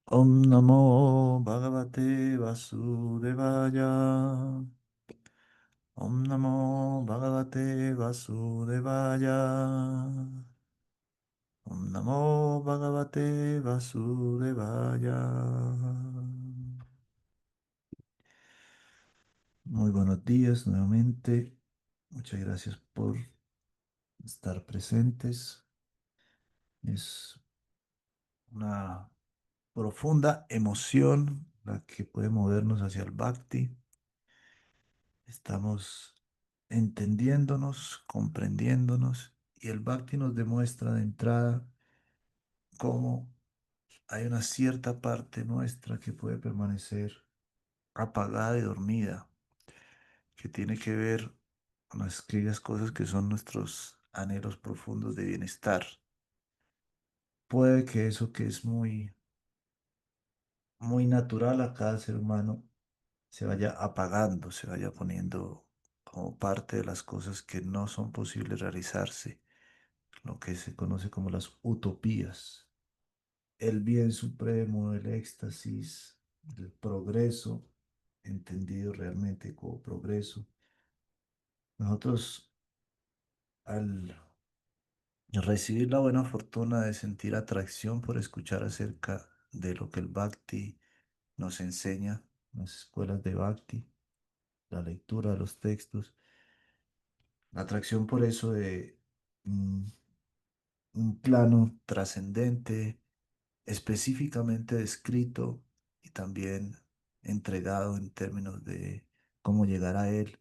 Om Namo Bhagavate Vasudevaya. Om Namo Bhagavate Vasudevaya. Om Namo Bhagavate Vasudevaya. Muy buenos días nuevamente. Muchas gracias por estar presentes. Es una profunda emoción la que puede movernos hacia el Bhakti. Estamos entendiéndonos, comprendiéndonos, y el Bhakti nos demuestra de entrada cómo hay una cierta parte nuestra que puede permanecer apagada y dormida, que tiene que ver con aquellas cosas que son nuestros anhelos profundos de bienestar. Puede que eso que es muy natural a cada ser humano se vaya apagando, se vaya poniendo como parte de las cosas que no son posibles realizarse, lo que se conoce como las utopías, el bien supremo, el éxtasis, el progreso, entendido realmente como progreso. Nosotros, al recibir la buena fortuna de sentir atracción por escuchar acerca de lo que el Bhakti nos enseña, las escuelas de Bhakti, la lectura de los textos, la atracción por eso de mm, un plano trascendente, específicamente descrito y también entregado en términos de cómo llegar a él.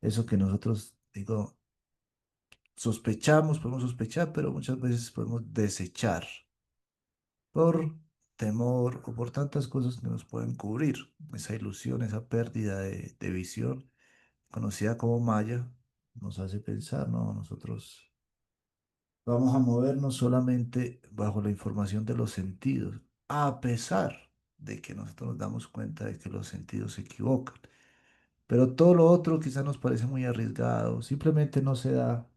Eso que nosotros, digo, sospechamos, podemos sospechar, pero muchas veces podemos desechar por temor o por tantas cosas que nos pueden cubrir. Esa ilusión, esa pérdida de visión, conocida como Maya, nos hace pensar, ¿no? Nosotros vamos a movernos solamente bajo la información de los sentidos, a pesar de que nosotros nos damos cuenta de que los sentidos se equivocan. Pero todo lo otro quizás nos parece muy arriesgado, simplemente no se da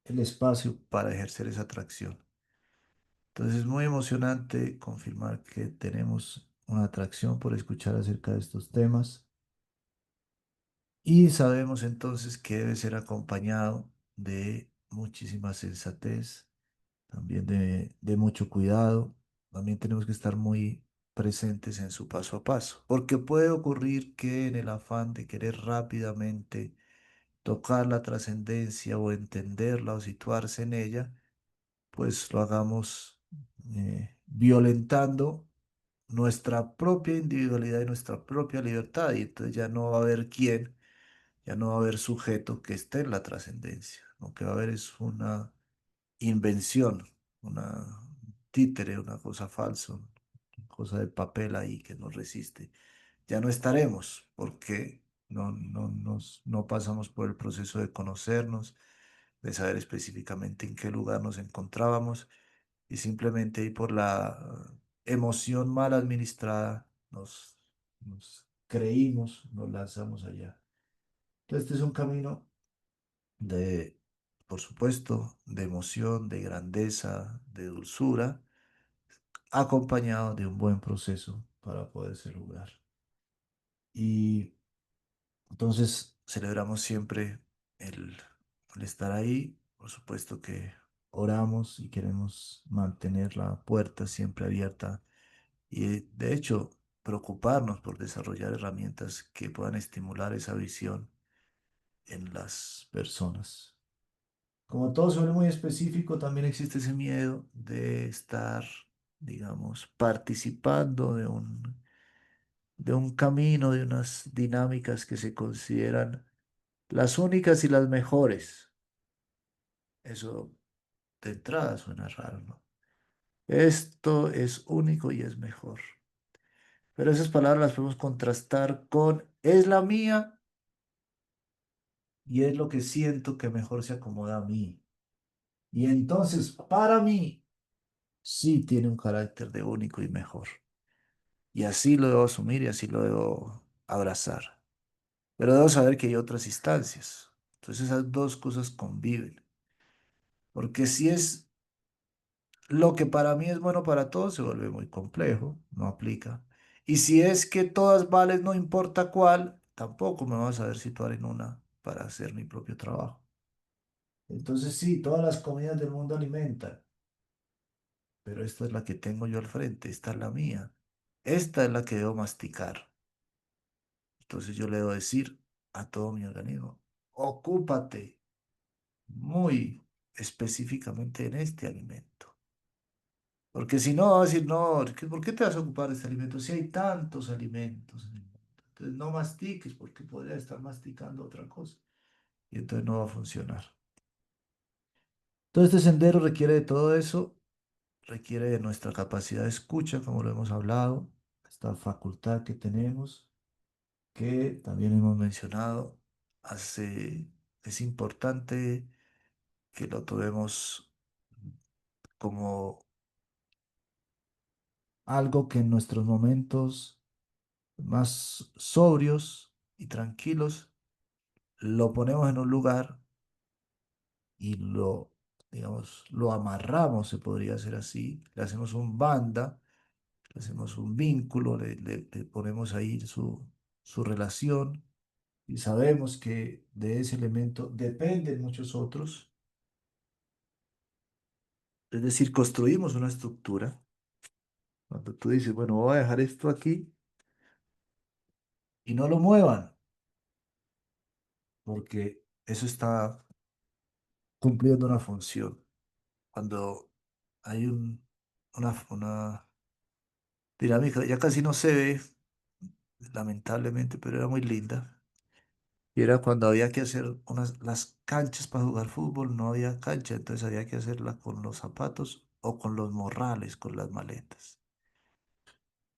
el espacio para ejercer esa atracción. Entonces es muy emocionante confirmar que tenemos una atracción por escuchar acerca de estos temas y sabemos entonces que debe ser acompañado de muchísima sensatez, también de mucho cuidado. También tenemos que estar muy presentes en su paso a paso, porque puede ocurrir que en el afán de querer rápidamente tocar la trascendencia o entenderla o situarse en ella, pues lo hagamos violentando nuestra propia individualidad y nuestra propia libertad, y entonces ya no va a haber quién, ya no va a haber sujeto que esté en la trascendencia. Lo que va a haber es una invención, una títere, una cosa falsa, una cosa de papel ahí que nos resiste. Ya no estaremos porque no pasamos por el proceso de conocernos, de saber específicamente en qué lugar nos encontrábamos, y simplemente ahí por la emoción mal administrada nos creímos, nos lanzamos allá. Entonces, este es un camino de, por supuesto, de emoción, de grandeza, de dulzura, acompañado de un buen proceso para poderse lograr. Y entonces celebramos siempre el, el estar ahí. Por supuesto que oramos y queremos mantener la puerta siempre abierta y de hecho preocuparnos por desarrollar herramientas que puedan estimular esa visión en las personas. Como todo suele muy específico, también existe ese miedo de estar, digamos, participando de un camino, de unas dinámicas que se consideran las únicas y las mejores. Eso de entrada suena raro, ¿no? Esto es único y es mejor. Pero esas palabras las podemos contrastar con es la mía y es lo que siento que mejor se acomoda a mí. Y entonces, para mí, sí tiene un carácter de único y mejor. Y así lo debo asumir y así lo debo abrazar. Pero debo saber que hay otras instancias. Entonces esas dos cosas conviven. Porque si es lo que para mí es bueno para todos se vuelve muy complejo, no aplica. Y si es que todas valen, no importa cuál, tampoco me vas a saber situar en una para hacer mi propio trabajo. Entonces sí, todas las comidas del mundo alimentan, pero esta es la que tengo yo al frente, esta es la mía, esta es la que debo masticar. Entonces yo le debo decir a todo mi organismo, ocúpate muy específicamente en este alimento. Porque si no, va a decir, no, ¿por qué te vas a ocupar de este alimento si hay tantos alimentos en el mundo? Entonces no mastiques porque podría estar masticando otra cosa y entonces no va a funcionar. Todo este sendero requiere de todo eso, requiere de nuestra capacidad de escucha, como lo hemos hablado, esta facultad que tenemos, que también hemos mencionado, es importante que lo tomemos como algo que en nuestros momentos más sobrios y tranquilos lo ponemos en un lugar y digamos, lo amarramos, se podría hacer así, le hacemos un banda, le hacemos un vínculo, le ponemos ahí su relación y sabemos que de ese elemento dependen muchos otros. Es decir, construimos una estructura. Cuando tú dices, bueno, voy a dejar esto aquí y no lo muevan, porque eso está cumpliendo una función. Cuando hay una dinámica, ya casi no se ve, lamentablemente, pero era muy linda. Y era cuando había que hacer las canchas para jugar fútbol, no había cancha, entonces había que hacerla con los zapatos o con los morrales, con las maletas.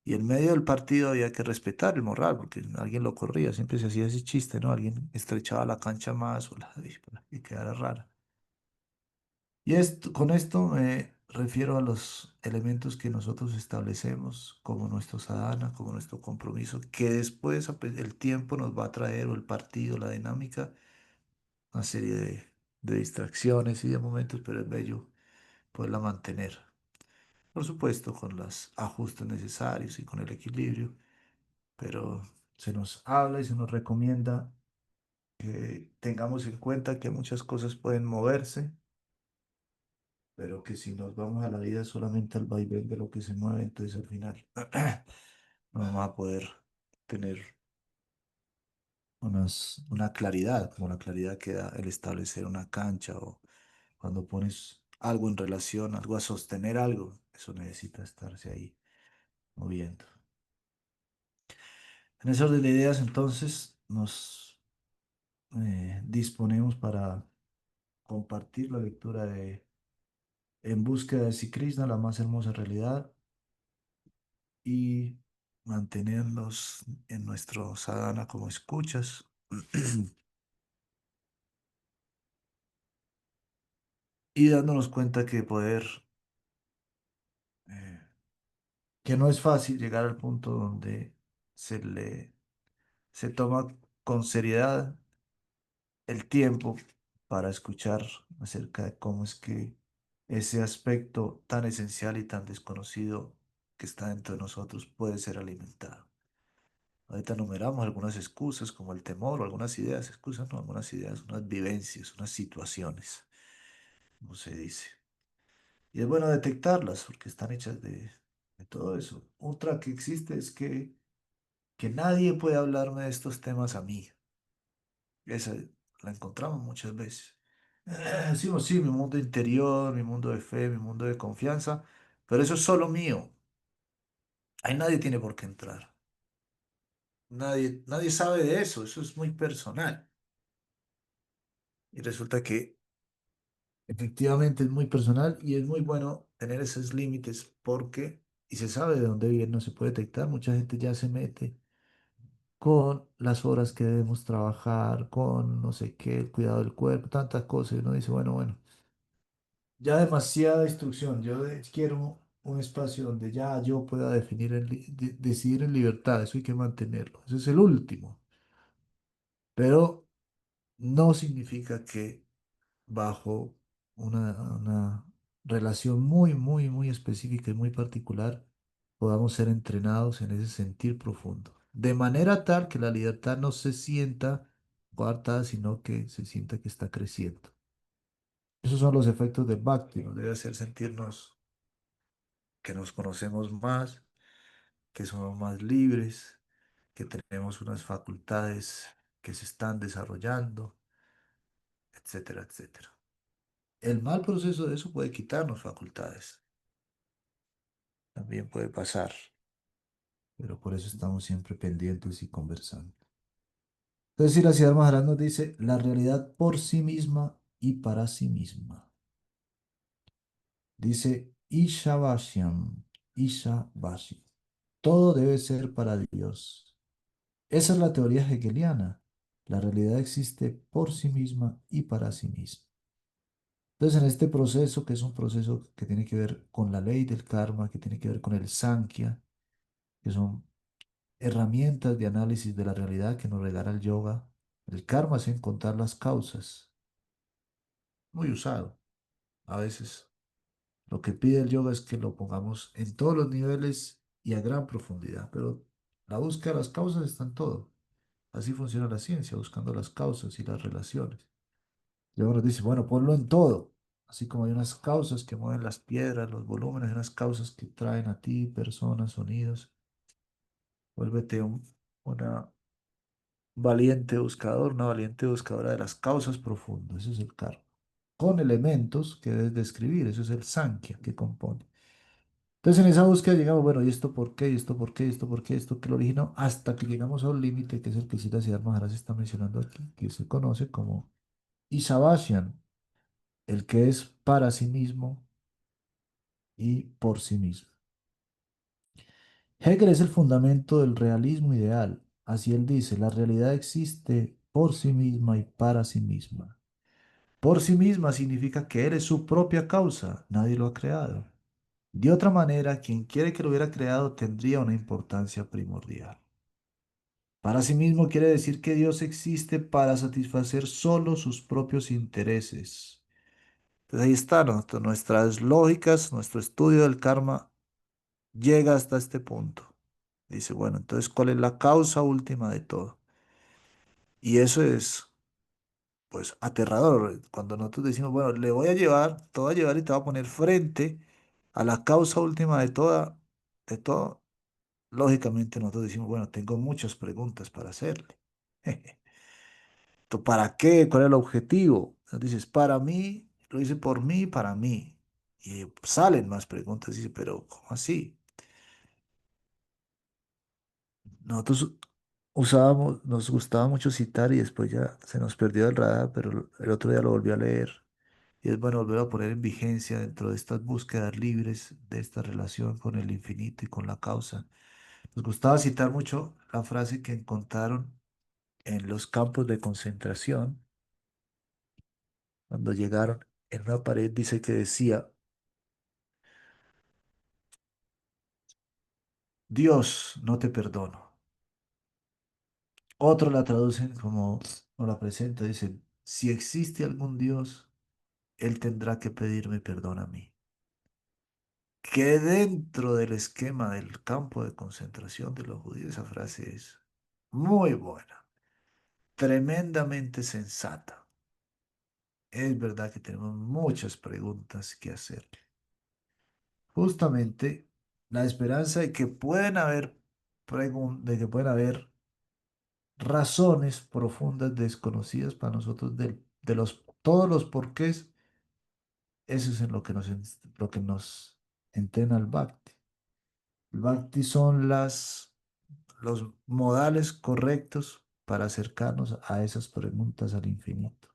Y en medio del partido había que respetar el morral, porque alguien lo corría, siempre se hacía ese chiste, ¿no? Alguien estrechaba la cancha más o para que quedara rara. Y con esto me refiero a los elementos que nosotros establecemos como nuestro sadhana, como nuestro compromiso, que después el tiempo nos va a traer, o el partido, la dinámica, una serie de distracciones y de momentos, pero es bello poderla mantener. Por supuesto, con los ajustes necesarios y con el equilibrio, pero se nos habla y se nos recomienda que tengamos en cuenta que muchas cosas pueden moverse, pero que si nos vamos a la vida solamente al vaivén de lo que se mueve, entonces al final no vamos a poder tener una claridad, como la claridad que da el establecer una cancha o cuando pones algo en relación, algo a sostener algo, eso necesita estarse ahí moviendo. En ese orden de ideas, entonces, nos disponemos para compartir la lectura de En búsqueda de Sri Krishna, la más hermosa realidad, y mantenernos en nuestro sadhana como escuchas y dándonos cuenta que eh, que no es fácil llegar al punto donde se toma con seriedad el tiempo para escuchar acerca de cómo es que ese aspecto tan esencial y tan desconocido que está dentro de nosotros puede ser alimentado. Ahorita enumeramos algunas excusas como el temor o algunas ideas, excusas, no, algunas ideas, unas vivencias, unas situaciones, como se dice. Y es bueno detectarlas porque están hechas de todo eso. Otra que existe es que nadie puede hablarme de estos temas a mí. Esa la encontramos muchas veces. Decimos, sí, mi mundo interior, mi mundo de fe, mi mundo de confianza, pero eso es solo mío. Ahí nadie tiene por qué entrar. Nadie sabe de eso es muy personal. Y resulta que efectivamente es muy personal y es muy bueno tener esos límites porque, y se sabe de dónde viene, no se puede detectar, mucha gente ya se mete con las horas que debemos trabajar, con no sé qué, el cuidado del cuerpo, tantas cosas, y uno dice, bueno, ya demasiada instrucción, quiero un espacio donde ya yo pueda definir, decidir en libertad, eso hay que mantenerlo, ese es el último, pero no significa que bajo una relación muy, muy, muy específica y muy particular, podamos ser entrenados en ese sentir profundo. De manera tal que la libertad no se sienta coartada, sino que se sienta que está creciendo. Esos son los efectos del Bhakti. Nos debe hacer sentirnos que nos conocemos más, que somos más libres, que tenemos unas facultades que se están desarrollando, etcétera, etcétera. El mal proceso de eso puede quitarnos facultades. También puede pasar, pero por eso estamos siempre pendientes y conversando. Entonces, si la ciudad Maharaj nos dice la realidad por sí misma y para sí misma. Dice Ishavashyam, Ishavashyam. Todo debe ser para Dios. Esa es la teoría hegeliana. La realidad existe por sí misma y para sí misma. Entonces, en este proceso, que es un proceso que tiene que ver con la ley del karma, que tiene que ver con el Sankhya, que son herramientas de análisis de la realidad que nos regala el yoga, el karma es encontrar las causas, muy usado. A veces lo que pide el yoga es que lo pongamos en todos los niveles y a gran profundidad, pero la búsqueda de las causas está en todo. Así funciona la ciencia, buscando las causas y las relaciones. Luego nos dice, bueno, ponlo en todo. Así como hay unas causas que mueven las piedras, los volúmenes, hay unas causas que traen a ti personas, sonidos. Vuélvete una valiente buscador, una valiente buscadora de las causas profundas. Ese es el karma. Con elementos que debes describir. Eso es el Sankhya que compone. Entonces en esa búsqueda llegamos, bueno, ¿y esto por qué? ¿Y esto por qué? ¿Y esto por qué? ¿Esto qué lo originó? Hasta que llegamos a un límite que es el que Siddhartha Maharaj está mencionando aquí, que se conoce como Isavasyan, el que es para sí mismo y por sí mismo. Hegel es el fundamento del realismo ideal. Así él dice, la realidad existe por sí misma y para sí misma. Por sí misma significa que él es su propia causa, nadie lo ha creado. De otra manera, quien quiere que lo hubiera creado tendría una importancia primordial. Para sí mismo quiere decir que Dios existe para satisfacer solo sus propios intereses. Entonces ahí está, nuestras lógicas, nuestro estudio del karma llega hasta este punto. Dice, bueno, entonces, ¿cuál es la causa última de todo? Y eso es, pues, aterrador. Cuando nosotros decimos, bueno, le voy a llevar, te voy a llevar y te voy a poner frente a la causa última de todo, lógicamente nosotros decimos, bueno, tengo muchas preguntas para hacerle. ¿Para qué? ¿Cuál es el objetivo? Entonces dices, para mí, lo hice por mí, para mí. Y salen más preguntas, dice, pero ¿cómo así? Nosotros usábamos, nos gustaba mucho citar y después ya se nos perdió el radar, pero el otro día lo volví a leer. Y es bueno volver a poner en vigencia dentro de estas búsquedas libres, de esta relación con el infinito y con la causa. Nos gustaba citar mucho la frase que encontraron en los campos de concentración, cuando llegaron en una pared, dice que decía, Dios, no te perdono. Otro la traducen como, o la presenta, dicen, si existe algún Dios, Él tendrá que pedirme perdón a mí. Que dentro del esquema del campo de concentración de los judíos, esa frase es muy buena, tremendamente sensata. Es verdad que tenemos muchas preguntas que hacer. Justamente la esperanza de que pueden haber de que pueden haber razones profundas desconocidas para nosotros de los todos los porqués, eso es en lo que lo que nos entrena el Bhakti. El Bhakti son los modales correctos para acercarnos a esas preguntas al infinito.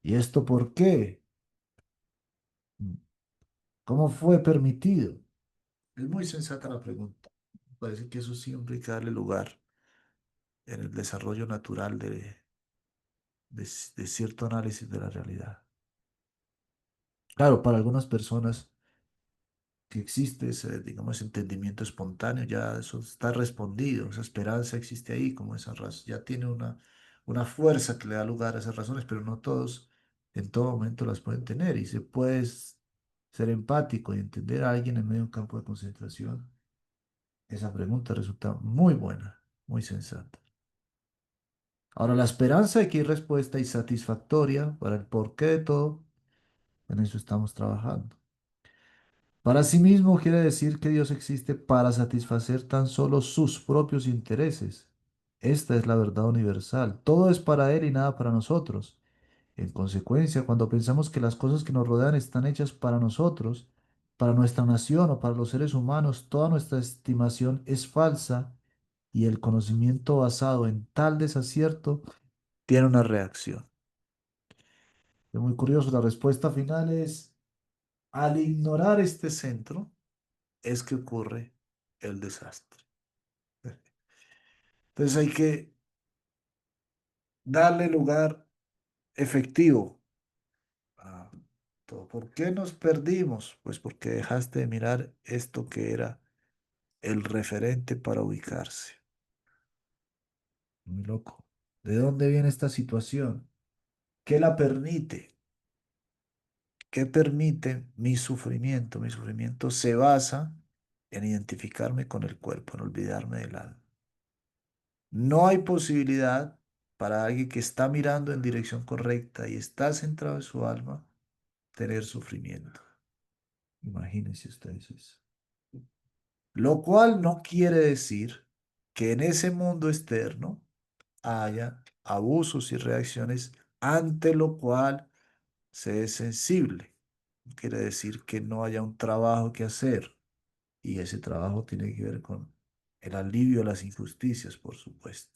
¿Y esto por qué? ¿Cómo fue permitido? Es muy sensata la pregunta. Parece que eso siempre hay que darle lugar en el desarrollo natural de cierto análisis de la realidad. Claro, para algunas personas que existe ese, digamos, entendimiento espontáneo, ya eso está respondido, esa esperanza existe ahí, como esa razón, ya tiene una fuerza que le da lugar a esas razones, pero no todos. En todo momento las pueden tener y se puede ser empático y entender a alguien en medio de un campo de concentración. Esa pregunta resulta muy buena, muy sensata. Ahora, la esperanza de que hay respuesta insatisfactoria para el porqué de todo, en eso estamos trabajando. Para sí mismo quiere decir que Dios existe para satisfacer tan solo sus propios intereses. Esta es la verdad universal. Todo es para Él y nada para nosotros. En consecuencia, cuando pensamos que las cosas que nos rodean están hechas para nosotros, para nuestra nación o para los seres humanos, toda nuestra estimación es falsa y el conocimiento basado en tal desacierto tiene una reacción. Es muy curioso, la respuesta final es, al ignorar este centro, es que ocurre el desastre. Entonces hay que darle lugar efectivo a todo. ¿Por qué nos perdimos? Pues porque dejaste de mirar esto que era el referente para ubicarse. Muy loco. ¿De dónde viene esta situación? ¿Qué la permite? ¿Qué permite mi sufrimiento? Mi sufrimiento se basa en identificarme con el cuerpo, en olvidarme del alma. No hay posibilidad para alguien que está mirando en dirección correcta y está centrado en su alma tener sufrimiento. Imagínense ustedes eso. Lo cual no quiere decir que en ese mundo externo haya abusos y reacciones ante lo cual se es sensible. No quiere decir que no haya un trabajo que hacer y ese trabajo tiene que ver con el alivio a las injusticias, por supuesto.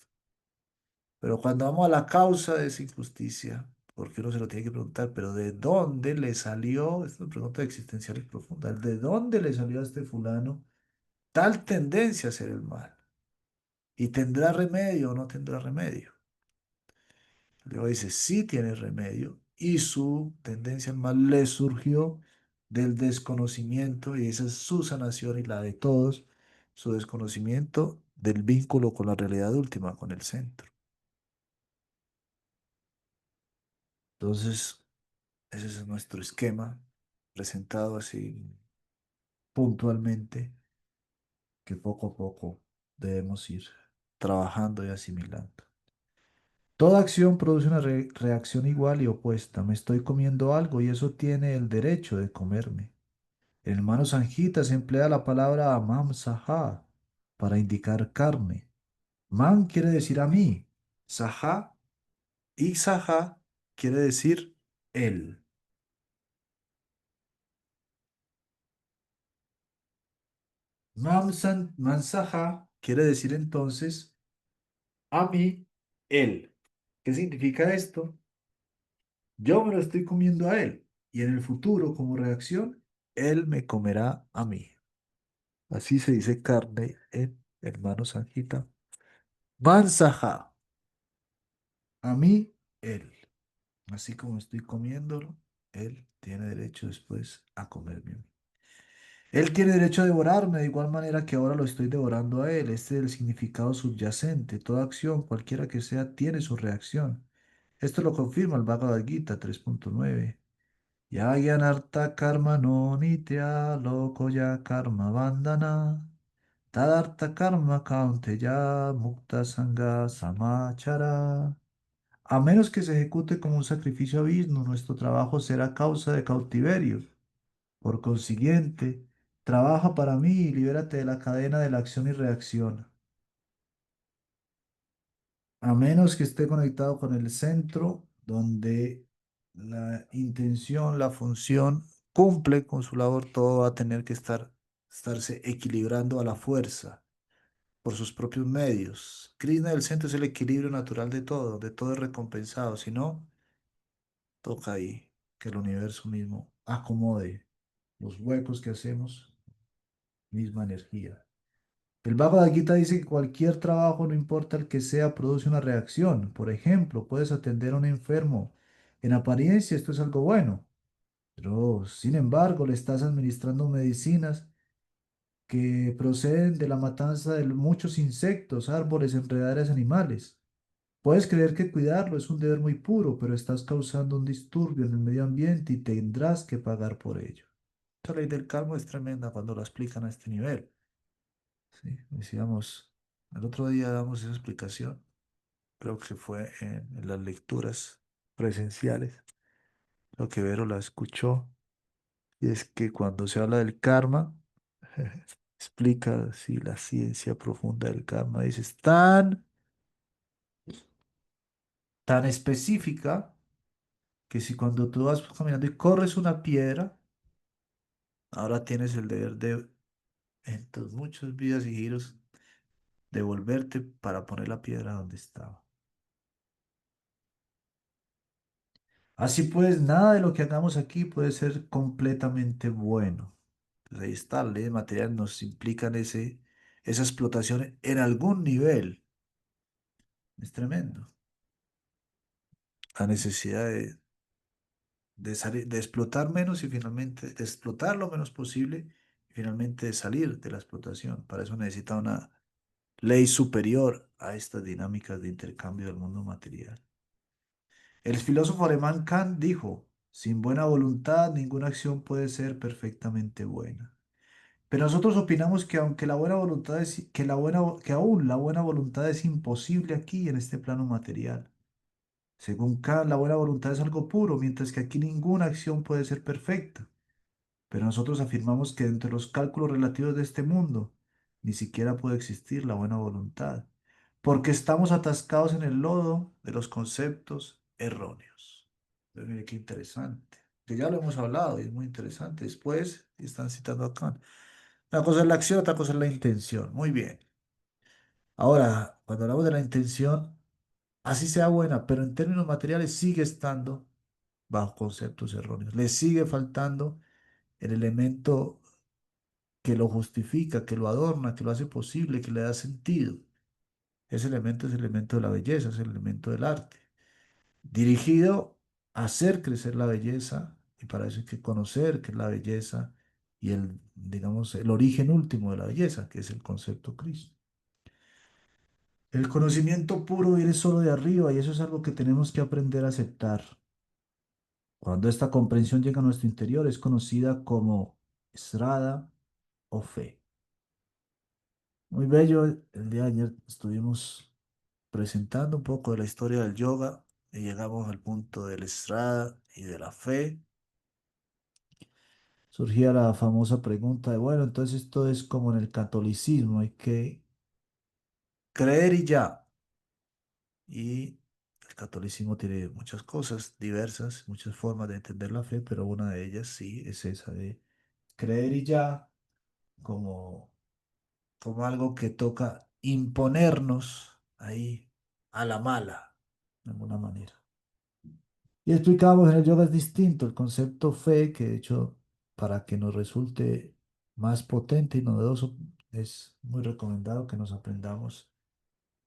Pero cuando vamos a la causa de esa injusticia, porque uno se lo tiene que preguntar, pero ¿de dónde le salió? Es una pregunta existencial y profunda. ¿De dónde le salió a este fulano tal tendencia a hacer el mal? ¿Y tendrá remedio o no tendrá remedio? Luego dice, sí tiene remedio y su tendencia al mal le surgió del desconocimiento y esa es su sanación y la de todos, su desconocimiento del vínculo con la realidad última, con el centro. Entonces, ese es nuestro esquema presentado así puntualmente que poco a poco debemos ir trabajando y asimilando. Toda acción produce una reacción igual y opuesta. Me estoy comiendo algo y eso tiene el derecho de comerme. El hermano Sanjita se emplea la palabra mam saha para indicar carne. Man quiere decir a mí. Saha y saha quiere decir él. Man saha quiere decir entonces a mí, él. ¿Qué significa esto? Yo me lo estoy comiendo a él y en el futuro, como reacción, él me comerá a mí. Así se dice carne en hermano Sanjita. Bansaja, a mí, él. Así como estoy comiéndolo, él tiene derecho después a comerme a mí. Él tiene derecho a devorarme de igual manera que ahora lo estoy devorando a él. Este es el significado subyacente. Toda acción, cualquiera que sea, tiene su reacción. Esto lo confirma el Bhagavad Gita 3.9. Yagyanartha karma no nitya lokoya karma bandhana. Tadartha karma kaunteya mukta sanga samachara. A menos que se ejecute como un sacrificio a Vishnu, nuestro trabajo será causa de cautiverio. Por consiguiente, trabaja para mí y libérate de la cadena de la acción y reacción. A menos que esté conectado con el centro donde la intención, la función cumple con su labor, todo va a tener que estarse equilibrando a la fuerza por sus propios medios. Krishna del centro es el equilibrio natural de todo es recompensado. Si no, toca ahí que el universo mismo acomode los huecos que hacemos, misma energía. El Bhagavad Gita dice que cualquier trabajo, no importa el que sea, produce una reacción. Por ejemplo, puedes atender a un enfermo. En apariencia esto es algo bueno, pero sin embargo le estás administrando medicinas que proceden de la matanza de muchos insectos, árboles, enredaderas, animales. Puedes creer que cuidarlo es un deber muy puro, pero estás causando un disturbio en el medio ambiente y tendrás que pagar por ello. Esta ley del karma es tremenda cuando la explican a este nivel. Sí, decíamos, el otro día damos esa explicación, creo que fue en las lecturas presenciales, lo que Vero la escuchó, y es que cuando se habla del karma, explica así la ciencia profunda del karma, dice, es tan específica que si cuando tú vas caminando y corres una piedra, ahora tienes el deber de, en tus muchos vidas y giros, devolverte para poner la piedra donde estaba. Así pues, nada de lo que hagamos aquí puede ser completamente bueno. Pues ahí está, la ley de material nos implican esa explotación en algún nivel. Es tremendo. La necesidad de salir, de explotar menos y finalmente, de explotar lo menos posible y finalmente de salir de la explotación. Para eso necesita una ley superior a estas dinámicas de intercambio del mundo material. El filósofo alemán Kant dijo, sin buena voluntad ninguna acción puede ser perfectamente buena. Pero nosotros opinamos que aunque la buena voluntad es, que aún la buena voluntad es imposible aquí en este plano material. Según Kant, la buena voluntad es algo puro, mientras que aquí ninguna acción puede ser perfecta. Pero nosotros afirmamos que dentro de los cálculos relativos de este mundo, ni siquiera puede existir la buena voluntad, porque estamos atascados en el lodo de los conceptos erróneos. Pero mire qué interesante, que ya lo hemos hablado y es muy interesante. Después están citando a Kant. Una cosa es la acción, otra cosa es la intención. Muy bien. Ahora, cuando hablamos de la intención, así sea buena, pero en términos materiales sigue estando bajo conceptos erróneos. Le sigue faltando el elemento que lo justifica, que lo adorna, que lo hace posible, que le da sentido. Ese elemento es el elemento de la belleza, es el elemento del arte, dirigido a hacer crecer la belleza, y para eso hay que conocer qué es la belleza y el, digamos, el origen último de la belleza, que es el concepto Cristo. El conocimiento puro viene solo de arriba y eso es algo que tenemos que aprender a aceptar. Cuando esta comprensión llega a nuestro interior, es conocida como estrada o fe. Muy bello, el día de ayer estuvimos presentando un poco de la historia del yoga y llegamos al punto del estrada y de la fe. Surgía la famosa pregunta de, bueno, entonces esto es como en el catolicismo, hay que creer y ya. Y el catolicismo tiene muchas cosas diversas, muchas formas de entender la fe, pero una de ellas sí es esa de creer y ya como, como algo que toca imponernos ahí a la mala, de alguna manera. Y explicábamos en el yoga es distinto, el concepto fe, que de hecho, para que nos resulte más potente y novedoso, es muy recomendado que nos aprendamos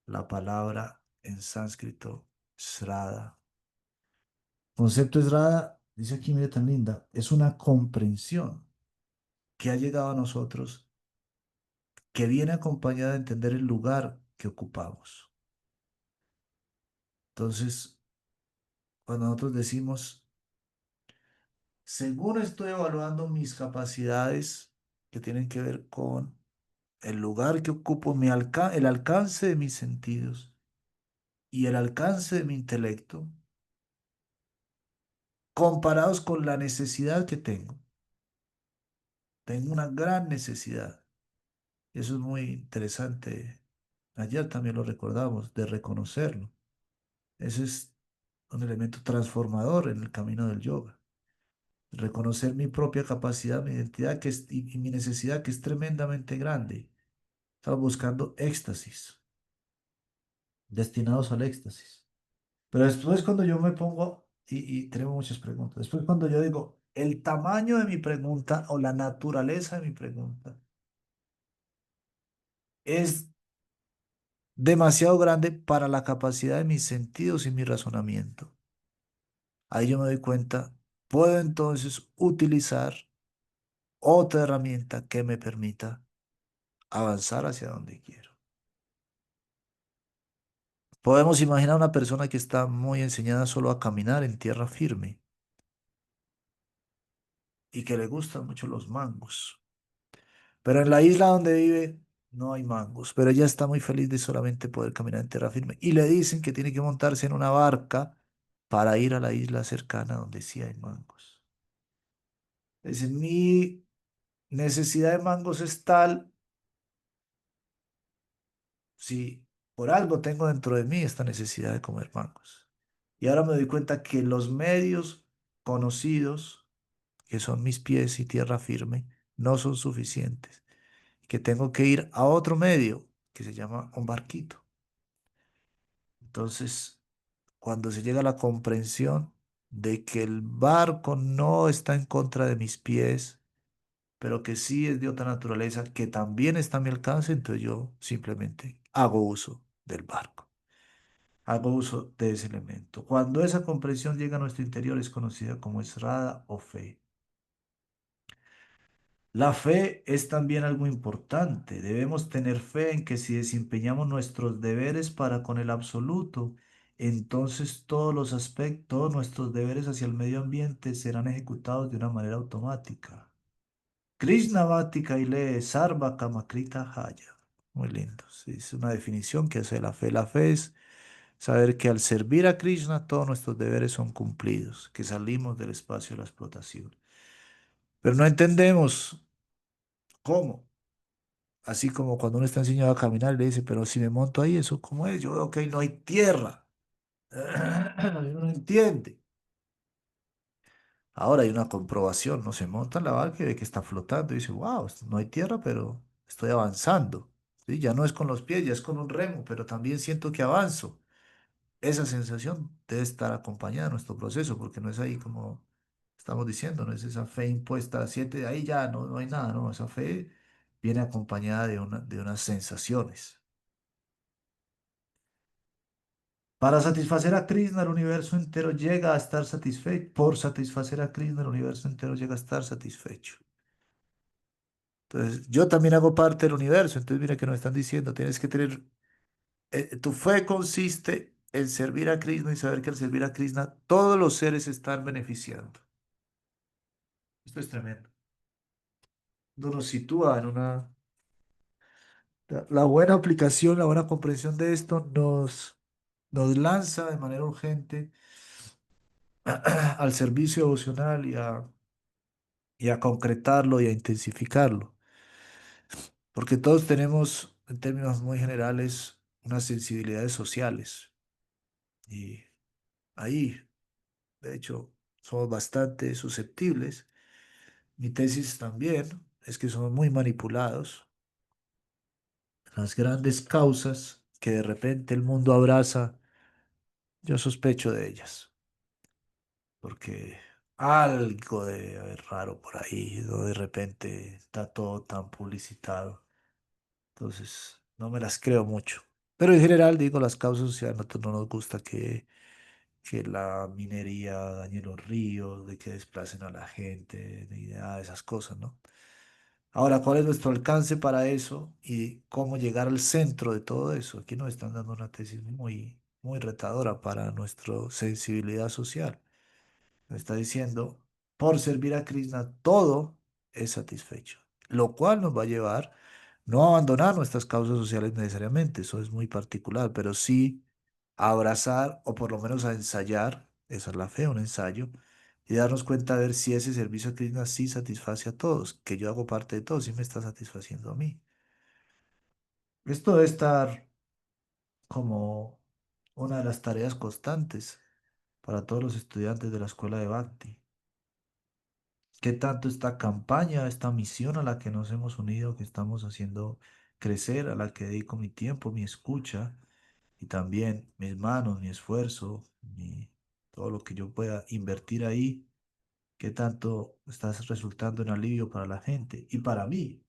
la palabra en sánscrito, srada. Concepto Esrada, dice aquí, mire tan linda, es una comprensión que ha llegado a nosotros, que viene acompañada de entender el lugar que ocupamos. Entonces, cuando nosotros decimos, según estoy evaluando mis capacidades que tienen que ver con el lugar que ocupo, el alcance de mis sentidos y el alcance de mi intelecto, comparados con la necesidad que tengo. Tengo una gran necesidad. Eso es muy interesante. Ayer también lo recordamos, de reconocerlo. Ese es un elemento transformador en el camino del yoga. Reconocer mi propia capacidad, mi identidad y mi necesidad que es tremendamente grande. Estamos buscando éxtasis, destinados al éxtasis. Pero después cuando yo me pongo, y tenemos muchas preguntas, después cuando yo digo, el tamaño de mi pregunta o la naturaleza de mi pregunta es demasiado grande para la capacidad de mis sentidos y mi razonamiento. Ahí yo me doy cuenta, puedo entonces utilizar otra herramienta que me permita avanzar hacia donde quiero. Podemos imaginar una persona que está muy enseñada solo a caminar en tierra firme y que le gustan mucho los mangos. Pero en la isla donde vive no hay mangos, pero ella está muy feliz de solamente poder caminar en tierra firme. Y le dicen que tiene que montarse en una barca para ir a la isla cercana donde sí hay mangos. Dice, mi necesidad de mangos es tal, si por algo tengo dentro de mí esta necesidad de comer mangos. Y ahora me doy cuenta que los medios conocidos, que son mis pies y tierra firme, no son suficientes, que tengo que ir a otro medio que se llama un barquito. Entonces, cuando se llega a la comprensión de que el barco no está en contra de mis pies, pero que sí es de otra naturaleza, que también está a mi alcance, entonces yo simplemente hago uso del barco, hago uso de ese elemento. Cuando esa comprensión llega a nuestro interior es conocida como esrada o fe. La fe es también algo importante. Debemos tener fe en que si desempeñamos nuestros deberes para con el absoluto, entonces todos los aspectos, todos nuestros deberes hacia el medio ambiente serán ejecutados de una manera automática. Krishna Bhakti Kaile Sarva Kamakrita Haya. Muy lindo. Sí, es una definición que hace la fe. La fe es saber que al servir a Krishna todos nuestros deberes son cumplidos, que salimos del espacio de la explotación. Pero no entendemos cómo. Así como cuando uno está enseñado a caminar, le dice, pero si me monto ahí, ¿eso cómo es? Yo veo que ahí no hay tierra. Uno no entiende. Ahora hay una comprobación, no se monta en la barca y ve que está flotando y dice, wow, no hay tierra, pero estoy avanzando. ¿Sí? Ya no es con los pies, ya es con un remo, pero también siento que avanzo. Esa sensación debe estar acompañada de nuestro proceso, porque no es ahí como estamos diciendo, no es esa fe impuesta, siete, ahí ya no, no hay nada, no, esa fe viene acompañada de unas sensaciones. Para satisfacer a Krishna, el universo entero llega a estar satisfecho. Por satisfacer a Krishna, el universo entero llega a estar satisfecho. Entonces, yo también hago parte del universo. Entonces, mira que nos están diciendo, tienes que tener, tu fe consiste en servir a Krishna y saber que al servir a Krishna, todos los seres se están beneficiando. Esto es tremendo. No nos sitúa en una... La buena aplicación, la buena comprensión de esto nos lanza de manera urgente al servicio devocional y a concretarlo y a intensificarlo. Porque todos tenemos, en términos muy generales, unas sensibilidades sociales. Y ahí, de hecho, somos bastante susceptibles. Mi tesis también es que somos muy manipulados. Las grandes causas que de repente el mundo abraza, yo sospecho de ellas. Porque algo debe haber raro por ahí, ¿no? De repente está todo tan publicitado. Entonces, no me las creo mucho. Pero en general, digo, las causas sociales no nos gusta que la minería dañe los ríos, de que desplacen a la gente, ni nada de esas cosas, ¿no? Ahora, ¿cuál es nuestro alcance para eso y cómo llegar al centro de todo eso? Aquí nos están dando una tesis muy, muy retadora para nuestra sensibilidad social. Nos está diciendo, por servir a Krishna, todo es satisfecho, lo cual nos va a llevar no a abandonar nuestras causas sociales necesariamente, eso es muy particular, pero sí a abrazar o por lo menos a ensayar, esa es la fe, un ensayo, y darnos cuenta de ver si ese servicio a Krishna sí satisface a todos, que yo hago parte de todo, sí me está satisfaciendo a mí. Esto debe estar como una de las tareas constantes para todos los estudiantes de la escuela de Bhakti. ¿Qué tanto esta campaña, esta misión a la que nos hemos unido, que estamos haciendo crecer, a la que dedico mi tiempo, mi escucha y también mis manos, mi esfuerzo, todo lo que yo pueda invertir ahí, qué tanto está resultando en alivio para la gente y para mí?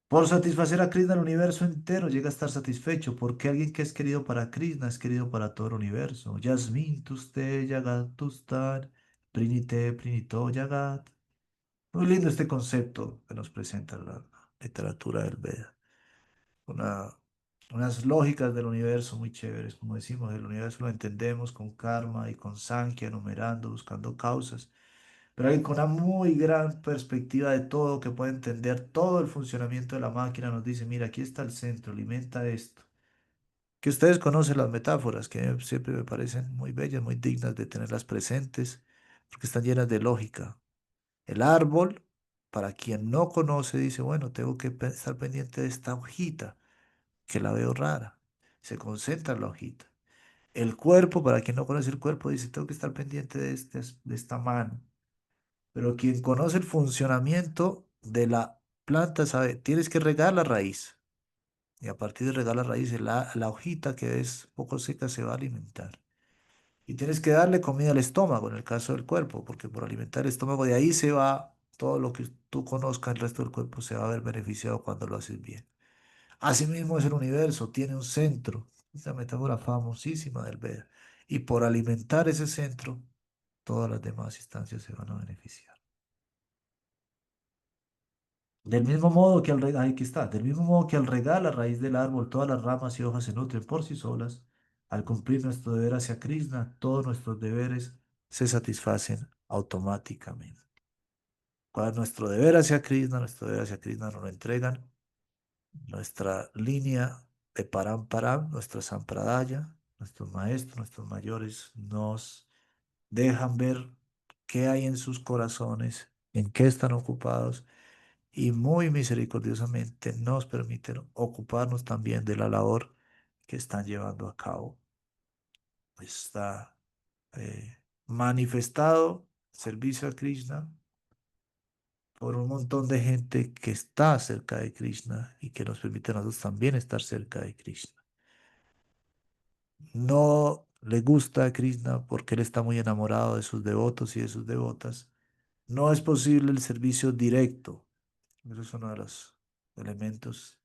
Por satisfacer a Krishna, el universo entero llega a estar satisfecho, porque alguien que es querido para Krishna es querido para todo el universo. Yasmin tuste yagat tustar, prinite prinito yagat. Muy lindo este concepto que nos presenta la literatura del Veda. unas lógicas del universo muy chéveres, como decimos, el universo lo entendemos con karma y con Sankhya, enumerando, buscando causas, pero alguien con una muy gran perspectiva de todo, que puede entender todo el funcionamiento de la máquina, nos dice, mira, aquí está el centro, alimenta esto. Que ustedes conocen las metáforas, que siempre me parecen muy bellas, muy dignas de tenerlas presentes, porque están llenas de lógica. El árbol, para quien no conoce, dice, bueno, tengo que estar pendiente de esta hojita, que la veo rara. Se concentra en la hojita. El cuerpo, para quien no conoce el cuerpo, dice, tengo que estar pendiente de esta mano. Pero quien conoce el funcionamiento de la planta sabe, tienes que regar la raíz. Y a partir de regar la raíz, la hojita que es poco seca se va a alimentar. Y tienes que darle comida al estómago, en el caso del cuerpo, porque por alimentar el estómago, de ahí se va todo lo que tú conozcas, el resto del cuerpo se va a ver beneficiado cuando lo haces bien. Asimismo es el universo, tiene un centro, esa metáfora famosísima del Veda. Y por alimentar ese centro, todas las demás instancias se van a beneficiar. Del mismo modo que aquí está, del mismo modo que al regar la raíz del árbol, todas las ramas y hojas se nutren por sí solas, al cumplir nuestro deber hacia Krishna, todos nuestros deberes se satisfacen automáticamente. Cuando nuestro deber hacia Krishna, nuestro deber hacia Krishna nos lo entregan, nuestra línea de Param, nuestra Sampradaya, nuestros maestros, nuestros mayores nos dejan ver qué hay en sus corazones, en qué están ocupados y muy misericordiosamente nos permiten ocuparnos también de la labor que están llevando a cabo. Está manifestado servicio a Krishna por un montón de gente que está cerca de Krishna y que nos permite a nosotros también estar cerca de Krishna. No le gusta a Krishna porque él está muy enamorado de sus devotos y de sus devotas. No es posible el servicio directo. Eso es uno de los elementos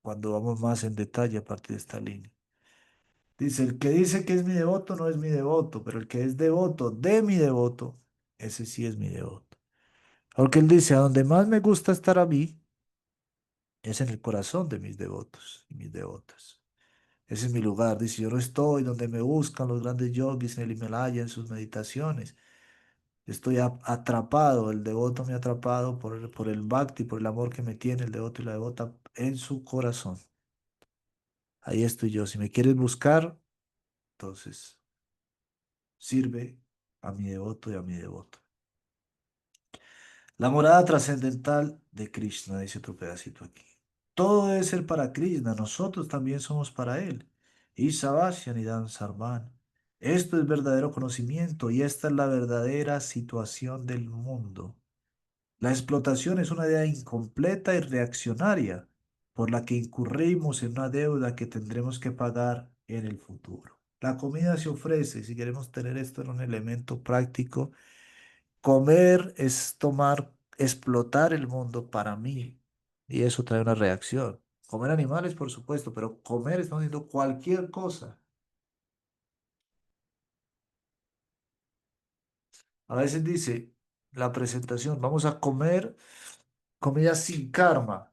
cuando vamos más en detalle a partir de esta línea. Dice que es mi devoto no es mi devoto, pero el que es devoto de mi devoto, ese sí es mi devoto. Porque él dice, a donde más me gusta estar a mí, es en el corazón de mis devotos y mis devotas. Ese es mi lugar. Dice, yo no estoy donde me buscan los grandes yogis en el Himalaya, en sus meditaciones. Estoy atrapado, el devoto me ha atrapado por el bhakti, por el amor que me tiene el devoto y la devota en su corazón. Ahí estoy yo. Si me quieres buscar, entonces sirve a mi devoto y a mi devoto. La morada trascendental de Krishna, dice otro pedacito aquí. Todo debe ser para Krishna, nosotros también somos para él. Isavasya Nidam Sarvan. Esto es verdadero conocimiento y esta es la verdadera situación del mundo. La explotación es una idea incompleta y reaccionaria, por la que incurrimos en una deuda que tendremos que pagar en el futuro. La comida se ofrece, si queremos tener esto en un elemento práctico, comer es tomar, explotar el mundo para mí, y eso trae una reacción. Comer animales, por supuesto, pero comer estamos diciendo cualquier cosa. A veces dice la presentación, vamos a comer comida sin karma.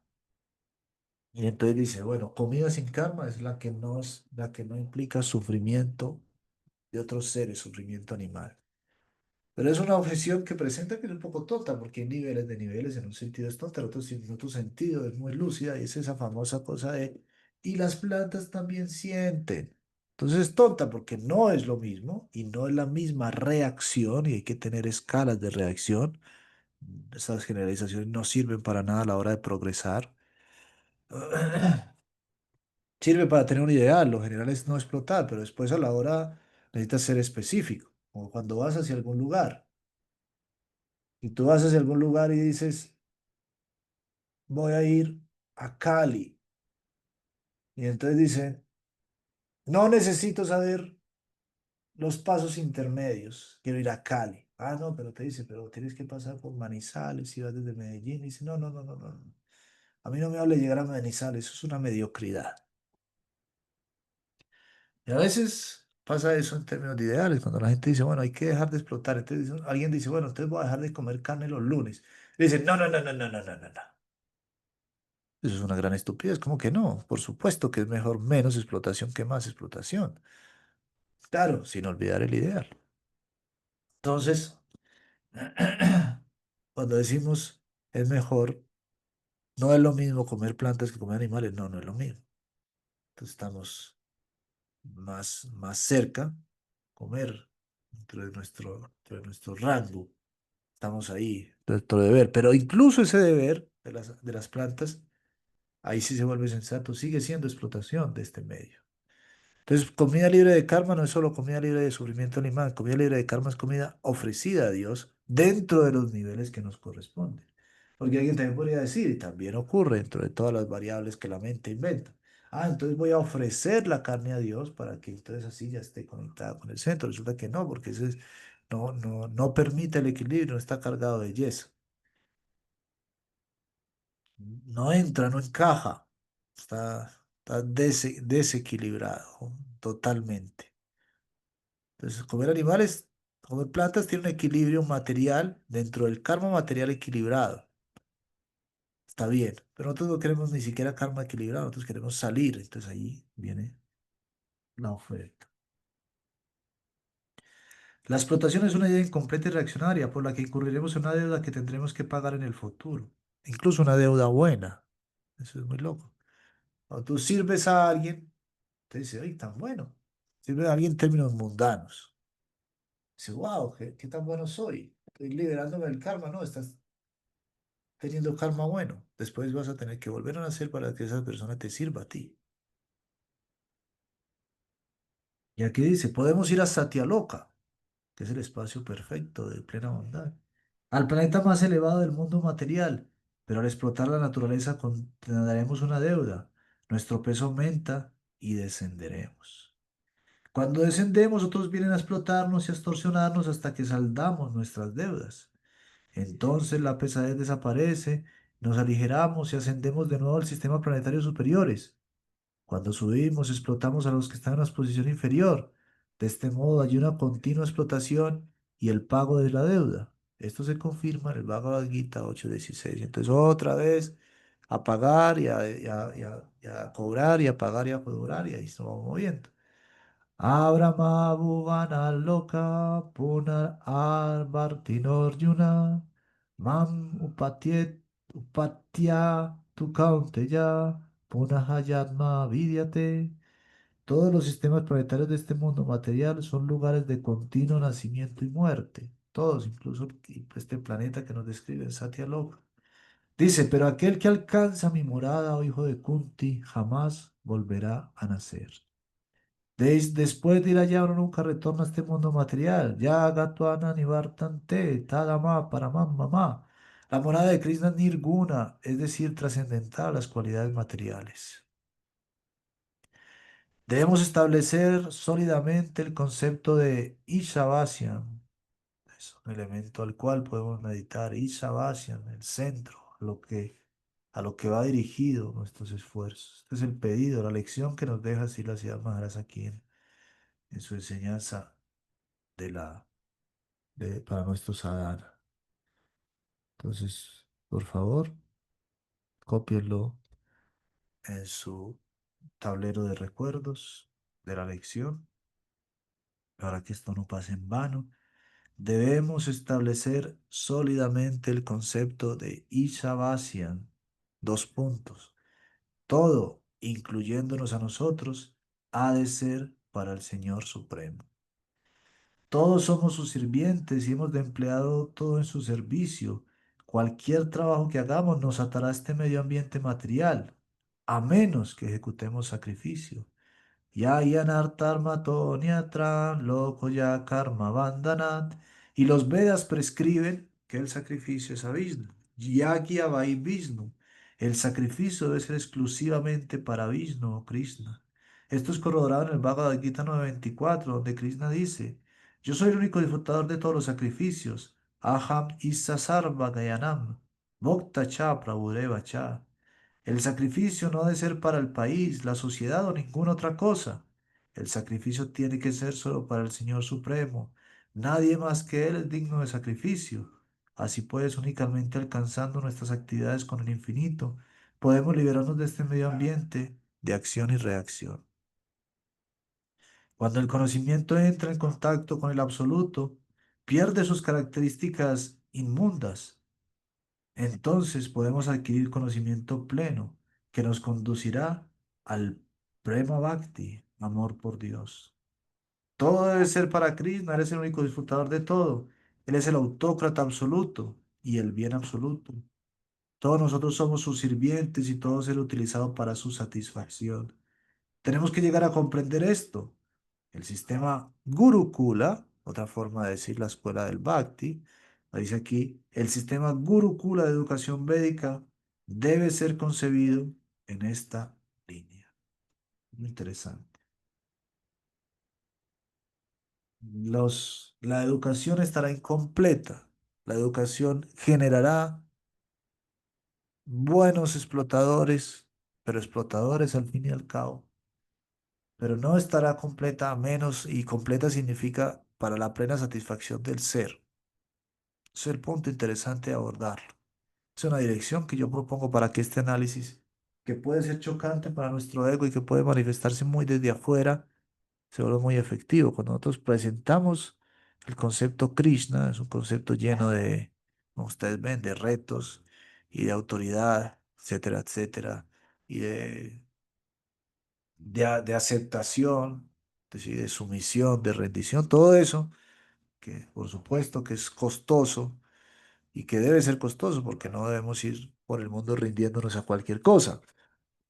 Y entonces dice, bueno, comida sin karma es la que no implica sufrimiento de otros seres, sufrimiento animal. Pero es una objeción que presenta que es un poco tonta, porque hay niveles de niveles, en un sentido es tonta, en otro sentido es muy lúcida, y es esa famosa cosa de, y las plantas también sienten. Entonces es tonta porque no es lo mismo y no es la misma reacción y hay que tener escalas de reacción. Esas generalizaciones no sirven para nada a la hora de progresar. Sirve para tener un ideal, lo general es no explotar, pero después a la hora necesitas ser específico, como cuando vas hacia algún lugar y tú vas hacia algún lugar y dices, voy a ir a Cali, y entonces dicen, no necesito saber los pasos intermedios, quiero ir a Cali. Ah, no, pero te dice, pero tienes que pasar por Manizales y vas desde Medellín, y dice, no, no, no, no, no, no. A mí no me hable de llegar a Manizales, eso es una mediocridad. Y a veces pasa eso en términos de ideales, cuando la gente dice, bueno, hay que dejar de explotar. Entonces alguien dice, bueno, entonces voy a dejar de comer carne los lunes. Le dicen, no, no, no, no, no, no, no, no, no. Eso es una gran estupidez. ¿Cómo que no? Por supuesto que es mejor menos explotación que más explotación. Claro, sin olvidar el ideal. Entonces, cuando decimos es mejor, no es lo mismo comer plantas que comer animales. No, no es lo mismo. Entonces estamos más cerca, comer dentro de nuestro rango. Estamos ahí, nuestro deber. Pero incluso ese deber de las plantas, ahí sí se vuelve sensato, sigue siendo explotación de este medio. Entonces, comida libre de karma no es solo comida libre de sufrimiento animal, comida libre de karma es comida ofrecida a Dios dentro de los niveles que nos corresponden. Porque alguien también podría decir, y también ocurre dentro de todas las variables que la mente inventa. Ah, entonces voy a ofrecer la carne a Dios para que entonces así ya esté conectada con el centro. Resulta que no, porque no permite el equilibrio, no está cargado de yeso. No entra, no encaja. Está desequilibrado totalmente. Entonces, comer animales, comer plantas tiene un equilibrio material dentro del karma material equilibrado. Está bien, pero nosotros no queremos ni siquiera karma equilibrado, nosotros queremos salir. Entonces ahí viene la oferta. La explotación es una idea incompleta y reaccionaria por la que incurriremos en una deuda que tendremos que pagar en el futuro. Incluso una deuda buena. Eso es muy loco. Cuando tú sirves a alguien, te dice, ay, tan bueno. Sirve a alguien en términos mundanos. Dice, wow, qué tan bueno soy. Estoy liberándome del karma. No, estás teniendo karma bueno. Después vas a tener que volver a nacer para que esa persona te sirva a ti. Y aquí dice, podemos ir a Satyaloka, que es el espacio perfecto de plena bondad, al planeta más elevado del mundo material, pero al explotar la naturaleza daremos una deuda. Nuestro peso aumenta y descenderemos. Cuando descendemos, otros vienen a explotarnos y a extorsionarnos hasta que saldamos nuestras deudas. Entonces la pesadez desaparece, nos aligeramos y ascendemos de nuevo al sistema planetario superiores. Cuando subimos, explotamos a los que están en la posición inferior. De este modo hay una continua explotación y el pago de la deuda. Esto se confirma en el Bhagavad Gita 8:16. Entonces otra vez a pagar y a cobrar y a pagar y a cobrar y ahí se va moviendo. Abrahma Bhuvana Loka Punar Arbartinorjuna Mam Upatya Tu Kaunteya Punahayatma Vidyate. Todos los sistemas planetarios de este mundo material son lugares de continuo nacimiento y muerte. Todos, incluso este planeta que nos describe en Satya Loka. Dice, pero aquel que alcanza mi morada, oh hijo de Kunti, jamás volverá a nacer. Después de ir allá, uno nunca retorna a este mundo material. Ya Gatuana Nivartante, Tadama, Paramam, Mamá. La morada de Krishna es Nirguna, es decir, trascendental a las cualidades materiales. Debemos establecer sólidamente el concepto de Ishavasyan. Es un elemento al cual podemos meditar. Ishavasyan, el centro, a lo que va dirigido nuestros esfuerzos. Este es el pedido, la lección que nos deja Srila Siddhar Maharaj aquí en su enseñanza para nuestro sadhana. Entonces, por favor, cópienlo en su tablero de recuerdos de la lección, para que esto no pase en vano. Debemos establecer sólidamente el concepto de Ishavasyan. Dos puntos. Todo, incluyéndonos a nosotros, ha de ser para el Señor Supremo. Todos somos sus sirvientes y hemos de empleado todo en su servicio. Cualquier trabajo que hagamos nos atará a este medio ambiente material, a menos que ejecutemos sacrificio. Yayanartarmatoniatran lokoya karma bandhanat. Y los Vedas prescriben que el sacrificio es a Vishnu. Yagya vai Vishnu. El sacrificio debe ser exclusivamente para Vishnu o Krishna. Esto es corroborado en el Bhagavad Gita 9:24, donde Krishna dice: Yo soy el único disfrutador de todos los sacrificios. Aham issa sarva gayanam. Bhokta cha prabhureva cha. El sacrificio no ha de ser para el país, la sociedad o ninguna otra cosa. El sacrificio tiene que ser solo para el Señor Supremo. Nadie más que Él es digno de sacrificio. Así pues, únicamente alcanzando nuestras actividades con el infinito, podemos liberarnos de este medio ambiente de acción y reacción. Cuando el conocimiento entra en contacto con el absoluto, pierde sus características inmundas. Entonces podemos adquirir conocimiento pleno que nos conducirá al Prema Bhakti, amor por Dios. Todo debe ser para Krishna, Él es el único disfrutador de todo. Él es el autócrata absoluto y el bien absoluto. Todos nosotros somos sus sirvientes y todo será utilizado para su satisfacción. Tenemos que llegar a comprender esto. El sistema Gurukula, otra forma de decir la escuela del Bhakti, dice aquí, el sistema Gurukula de educación védica debe ser concebido en esta línea. Muy interesante. La educación estará incompleta. La educación generará buenos explotadores, pero explotadores al fin y al cabo. Pero no estará completa a menos y completa significa para la plena satisfacción del ser. Ese es el punto interesante de abordarlo. Es una dirección que yo propongo para que este análisis, que puede ser chocante para nuestro ego y que puede manifestarse muy desde afuera, se vuelve muy efectivo. Cuando nosotros presentamos el concepto Krishna, es un concepto lleno de, como ustedes ven, de retos y de autoridad, etcétera, etcétera, y de aceptación, es decir, de sumisión, de rendición, todo eso, que por supuesto que es costoso y que debe ser costoso porque no debemos ir por el mundo rindiéndonos a cualquier cosa.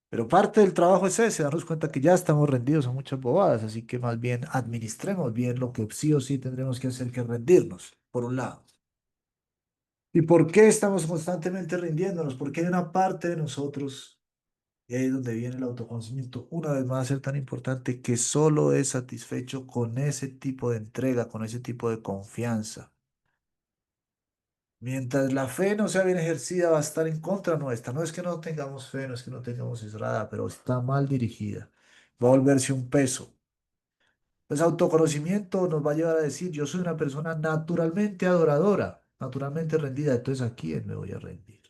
Pero parte del trabajo es ese, darnos cuenta que ya estamos rendidos a muchas bobadas, así que más bien administremos bien lo que sí o sí tendremos que hacer, que es rendirnos, por un lado. ¿Y por qué estamos constantemente rindiéndonos? Porque hay una parte de nosotros, y ahí es donde viene el autoconocimiento, una vez más a ser tan importante, que solo es satisfecho con ese tipo de entrega, con ese tipo de confianza. Mientras la fe no sea bien ejercida, va a estar en contra nuestra. No es que no tengamos fe, no es que no tengamos esrada, pero está mal dirigida. Va a volverse un peso. Pues autoconocimiento nos va a llevar a decir, yo soy una persona naturalmente adoradora, naturalmente rendida, entonces ¿a quién me voy a rendir?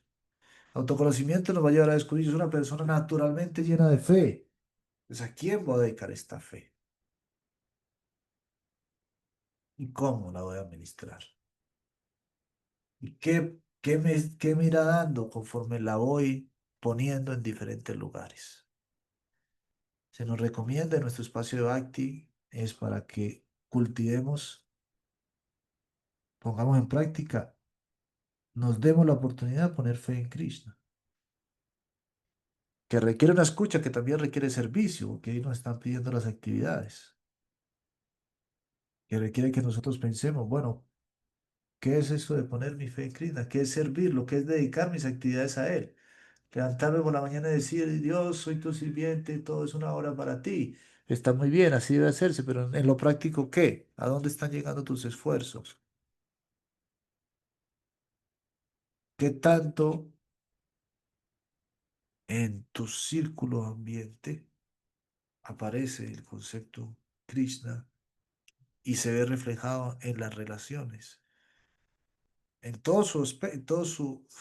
Autoconocimiento nos va a llevar a descubrir, yo soy una persona naturalmente llena de fe, entonces ¿a quién voy a dedicar esta fe? ¿Y cómo la voy a administrar? ¿Y qué me irá dando conforme la voy poniendo en diferentes lugares? Se nos recomienda en nuestro espacio de Bhakti es para que cultivemos, pongamos en práctica, nos demos la oportunidad de poner fe en Krishna, que requiere una escucha, que también requiere servicio, que ahí nos están pidiendo las actividades, que requiere que nosotros pensemos, bueno, ¿qué es eso de poner mi fe en Krishna? ¿Qué es servirlo? ¿Qué es dedicar mis actividades a Él? Levantarme por la mañana y decir, Dios, soy tu sirviente, todo es una hora para ti. Está muy bien, así debe hacerse, pero en lo práctico, ¿qué? ¿A dónde están llegando tus esfuerzos? ¿Qué tanto en tu círculo ambiente aparece el concepto Krishna y se ve reflejado en las relaciones? En todo en todo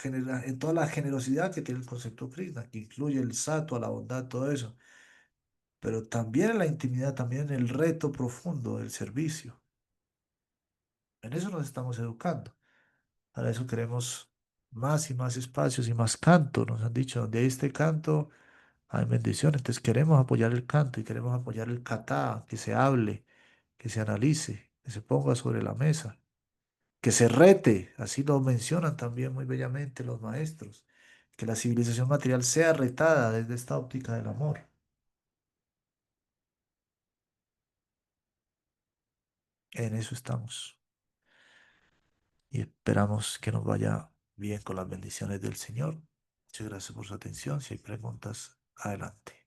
en toda la generosidad que tiene el concepto Krishna, que incluye el sato, la bondad, todo eso, pero también en la intimidad, también en el reto profundo del servicio. En eso nos estamos educando. Para eso queremos más y más espacios y más canto. Nos han dicho, donde hay este canto, hay bendición. Entonces queremos apoyar el canto y queremos apoyar el kata, que se hable, que se analice, que se ponga sobre la mesa, que se rete. Así lo mencionan también muy bellamente los maestros. Que la civilización material sea retada desde esta óptica del amor. En eso estamos. Y esperamos que nos vaya bien con las bendiciones del Señor. Muchas gracias por su atención. Si hay preguntas, adelante.